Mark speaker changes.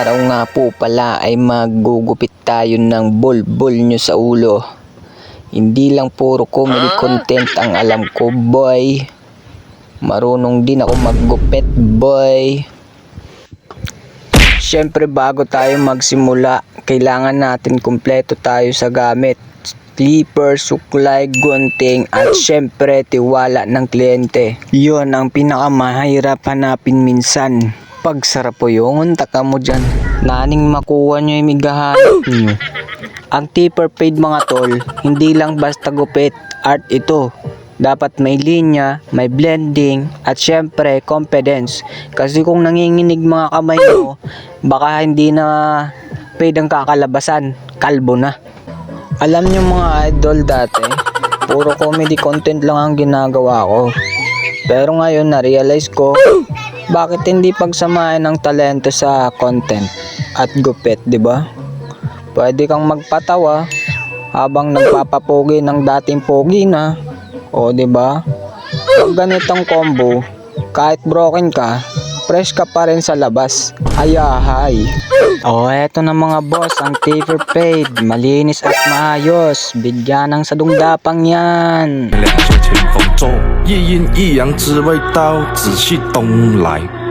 Speaker 1: araw nga po pala ay magugupit tayo ng bulbul nyo sa ulo. Hindi lang puro comedy content ang alam ko, boy. Marunong din ako maggupit, boy. Siyempre bago tayo magsimula, kailangan natin kumpleto tayo sa gamit. Clipper, suklay, gunting at syempre tiwala ng kliyente. Yun ang pinakamahirap hanapin minsan. Pagsarap po yung taka mo dyan. Naning makuha nyo yung migahanap nyo. Ang tipper paid mga tol, hindi lang basta gupit, art ito. Dapat may linya, may blending, at syempre confidence. Kasi kung nanginginig mga kamay mo, baka hindi na paid ang kakalabasan, kalbo na. Alam nyo mga idol dati, puro comedy content lang ang ginagawa ko. Pero ngayon na-realize ko, bakit hindi pagsamahin ng talento sa content at gupit, di ba? Pwede kang magpatawa habang nagpapapogi ng dating pogi na. O di ba? Pag ganitong combo, kahit broken ka, fresh ka pa rin sa labas. Ayahay. O eto na mga boss, ang taper paid, malinis at maayos. Bigyan ng sadungdapang yan.
Speaker 2: 两袖清风中，一阴一阳之味道，仔细东来。